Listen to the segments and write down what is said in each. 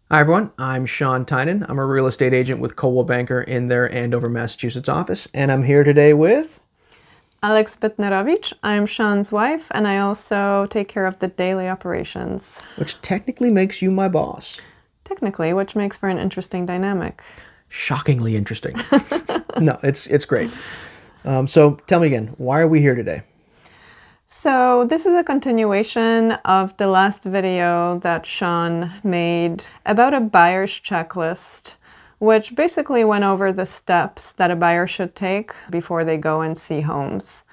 Hi everyone, I'm Sean Tynan. I'm a real estate agent with Coldwell Banker in their Andover, Massachusetts office, and I'm here today with Alex Bitnerovich. I'm Sean's wife, and I also take care of the daily operations. which technically makes you my boss. Technically, which makes for an interesting dynamic. Shockingly interesting. No, it's great. So tell me again, why are we here today? So this is a continuation of the last video that Sean made about a buyer's checklist, which basically went over the steps that a buyer should take before they go and see homes.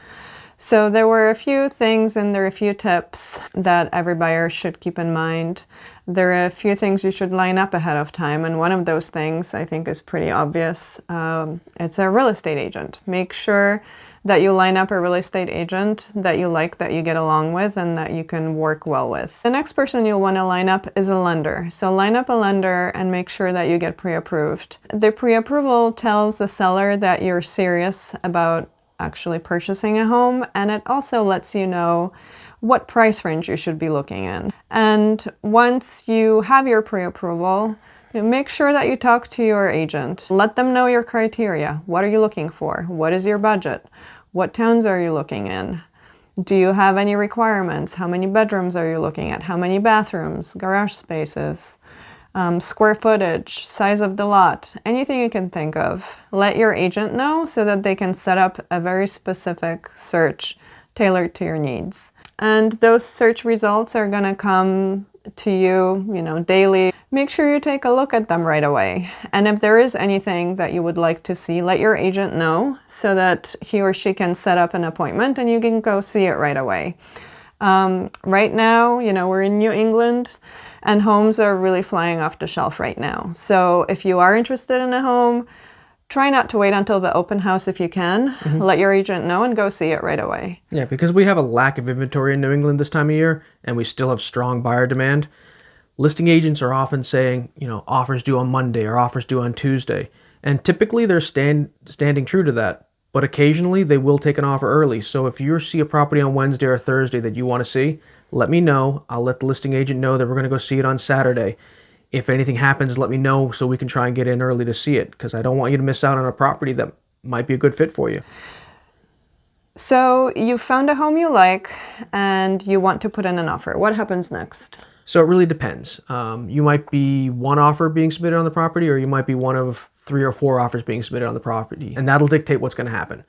So there were a few things and there are a few tips that every buyer should keep in mind. There are a few things you should line up ahead of time, and one of those things I think is pretty obvious. It's a real estate agent. Make sure that you line up a real estate agent that you like, that you get along with, and that you can work well with. The next person you'll want to line up is a lender. So line up a lender and make sure that you get pre-approved. The pre-approval tells the seller that you're serious about actually purchasing a home, and it also lets you know what price range you should be looking in. And once you have your pre-approval, make sure that you talk to your agent. Let them know your criteria. What are you looking for? What is your budget? What towns are you looking in? Do you have any requirements? How many bedrooms are you looking at? How many bathrooms, garage spaces, square footage, size of the lot, anything you can think of. Let your agent know so that they can set up a very specific search tailored to your needs. And those search results are going to come to you, daily. Make sure you take a look at them right away. And if there is anything that you would like to see, let your agent know so that he or she can set up an appointment and you can go see it right away. Right now, we're in New England and homes are really flying off the shelf right now. So if you are interested in a home, try not to wait until the open house if you can. Let your agent know and go see it right away. Yeah, because we have a lack of inventory in New England this time of year, and we still have strong buyer demand. Listing agents are often saying, offers due on Monday or offers due on Tuesday, and typically they're standing true to that. But occasionally they will take an offer early. So if you see a property on Wednesday or Thursday that you want to see, let me know. I'll let the listing agent know that we're going to go see it on Saturday. If anything happens, let me know so we can try and get in early to see it, because I don't want you to miss out on a property that might be a good fit for you. So you found a home you like and you want to put in an offer. What happens next? So it really depends. You might be one offer being submitted on the property, or you might be one of 3 or 4 offers being submitted on the property, and that'll dictate what's going to happen.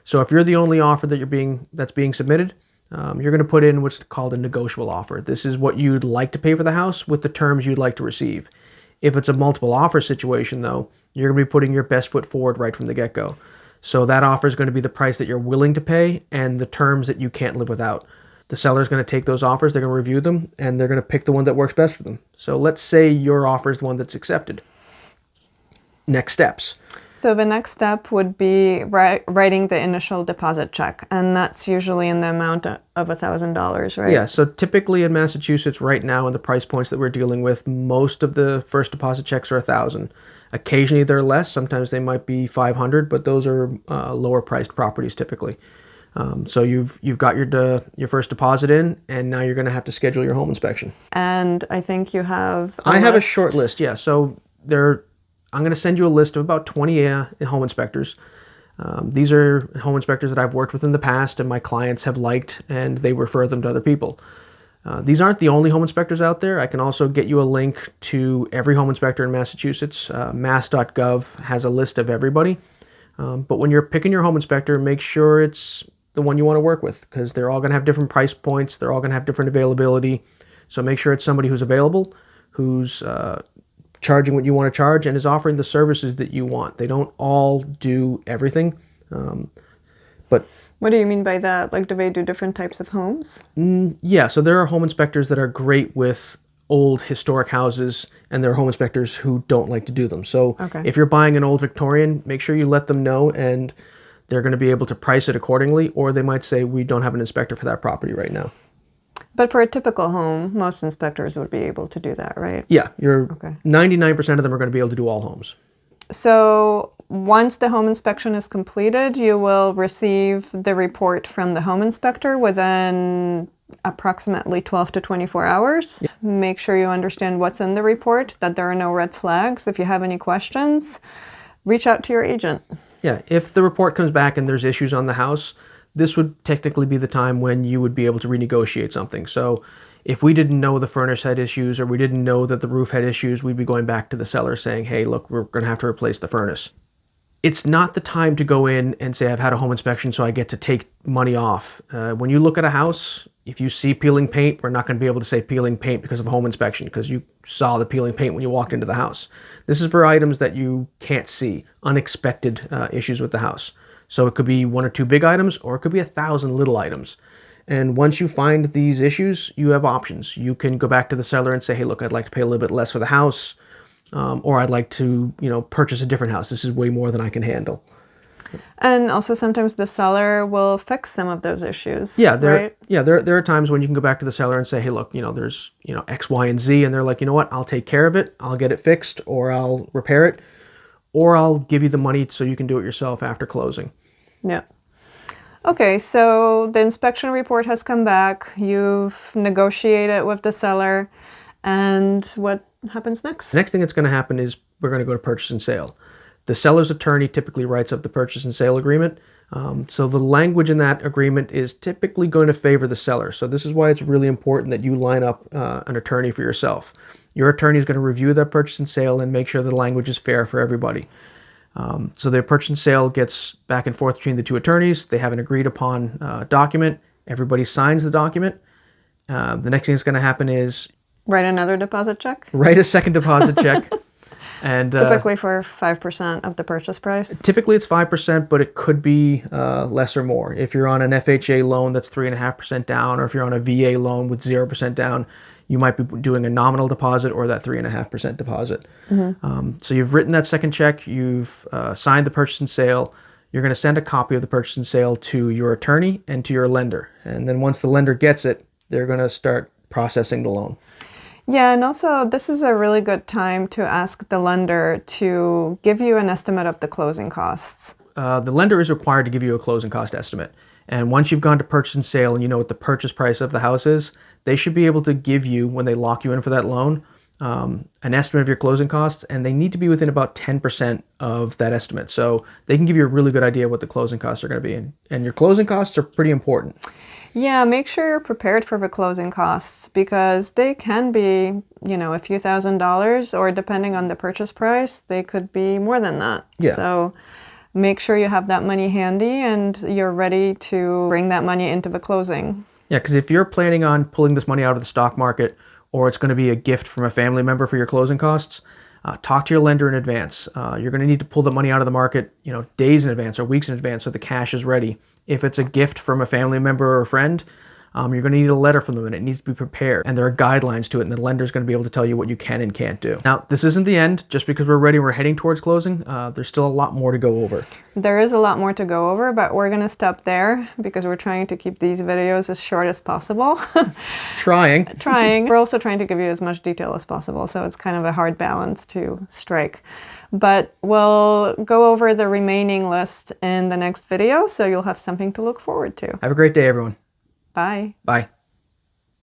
So if you're the only offer that's being submitted, you're going to put in what's called a negotiable offer. This is what you'd like to pay for the house with the terms you'd like to receive. If it's a multiple offer situation, though, you're going to be putting your best foot forward right from the get-go. So that offer is going to be the price that you're willing to pay and the terms that you can't live without. The seller is going to take those offers, they're going to review them, and they're going to pick the one that works best for them. So let's say your offer is the one that's accepted. Next steps. So the next step would be writing the initial deposit check, and that's usually in the amount of $1,000, right? Yeah, so typically in Massachusetts right now, in the price points that we're dealing with, most of the first deposit checks are $1,000. Occasionally they're less, sometimes they might be $500, but those are lower priced properties typically. So you've got your first deposit in, and now you're going to have to schedule your home inspection. And I think you have I have a short list, yeah. So I'm going to send you a list of about 20 home inspectors. These are home inspectors that I've worked with in the past and my clients have liked, and they refer them to other people. These aren't the only home inspectors out there. I can also get you a link to every home inspector in Massachusetts. Mass.gov has a list of everybody. But when you're picking your home inspector, make sure it's the one you want to work with, because they're all going to have different price points. They're all going to have different availability. So make sure it's somebody who's available, who's charging what you want to charge, and is offering the services that you want. They don't all do everything. But what do you mean by that? Like, do they do different types of homes? Yeah, so there are home inspectors that are great with old historic houses, and there are home inspectors who don't like to do them. So if you're buying an old Victorian, make sure you let them know, and they're going to be able to price it accordingly, or they might say, we don't have an inspector for that property right now. But for a typical home, most inspectors would be able to do that, right? Yeah, 99% of them are going to be able to do all homes. So once the home inspection is completed, you will receive the report from the home inspector within approximately 12 to 24 hours. Yeah. Make sure you understand what's in the report, that there are no red flags. If you have any questions, reach out to your agent. Yeah, if the report comes back and there's issues on the house, this would technically be the time when you would be able to renegotiate something. So if we didn't know the furnace had issues or we didn't know that the roof had issues, we'd be going back to the seller saying, hey, look, we're going to have to replace the furnace. It's not the time to go in and say, I've had a home inspection, so I get to take money off. When you look at a house, if you see peeling paint, we're not going to be able to say peeling paint because of a home inspection, because you saw the peeling paint when you walked into the house. This is for items that you can't see, unexpected issues with the house. So it could be 1 or 2 big items, or it could be 1,000 little items. And once you find these issues, you have options. You can go back to the seller and say, hey, look, I'd like to pay a little bit less for the house. Or I'd like to, purchase a different house. This is way more than I can handle. And also sometimes the seller will fix some of those issues. Yeah, right? there are times when you can go back to the seller and say, hey, look, there's X, Y, and Z, and they're like, you know what, I'll take care of it. I'll get it fixed, or I'll repair it, or I'll give you the money so you can do it yourself after closing. Yeah. Okay, so the inspection report has come back. You've negotiated with the seller, and what happens next? The next thing that's going to happen is we're going to go to purchase and sale. The seller's attorney typically writes up the purchase and sale agreement. So the language in that agreement is typically going to favor the seller. So this is why it's really important that you line up an attorney for yourself. Your attorney is going to review that purchase and sale and make sure the language is fair for everybody. So the purchase and sale gets back and forth between the 2 attorneys. They have an agreed upon document. Everybody signs the document. The next thing that's going to happen is Write another deposit check? write a second deposit check. And Typically for 5% of the purchase price? typically it's 5%, but it could be less or more. If you're on an FHA loan that's 3.5% down, or if you're on a VA loan with 0% down, you might be doing a nominal deposit or that 3.5% deposit. So you've written that second check, you've signed the purchase and sale. You're going to send a copy of the purchase and sale to your attorney and to your lender. And then once the lender gets it, they're going to start processing the loan. Yeah, and also this is a really good time to ask the lender to give you an estimate of the closing costs. The lender is required to give you a closing cost estimate. And once you've gone to purchase and sale and you know what the purchase price of the house is, they should be able to give you, when they lock you in for that loan, an estimate of your closing costs, and they need to be within about 10% of that estimate. So they can give you a really good idea of what the closing costs are going to be. And your closing costs are pretty important. Yeah, make sure you're prepared for the closing costs, because they can be, a few $1,000s, or depending on the purchase price, they could be more than that. Yeah. So make sure you have that money handy and you're ready to bring that money into the closing. Yeah, because if you're planning on pulling this money out of the stock market, or it's going to be a gift from a family member for your closing costs, talk to your lender in advance. You're going to need to pull the money out of the market, days in advance or weeks in advance, so the cash is ready. If it's a gift from a family member or a friend, you're going to need a letter from them, and it needs to be prepared. And there are guidelines to it, and the lender's going to be able to tell you what you can and can't do. Now, this isn't the end. Just because we're ready, we're heading towards closing, there's still a lot more to go over. There is a lot more to go over, but we're going to stop there because we're trying to keep these videos as short as possible. Trying. We're also trying to give you as much detail as possible, so it's kind of a hard balance to strike. But we'll go over the remaining list in the next video, so you'll have something to look forward to. Have a great day, everyone. Bye. Bye.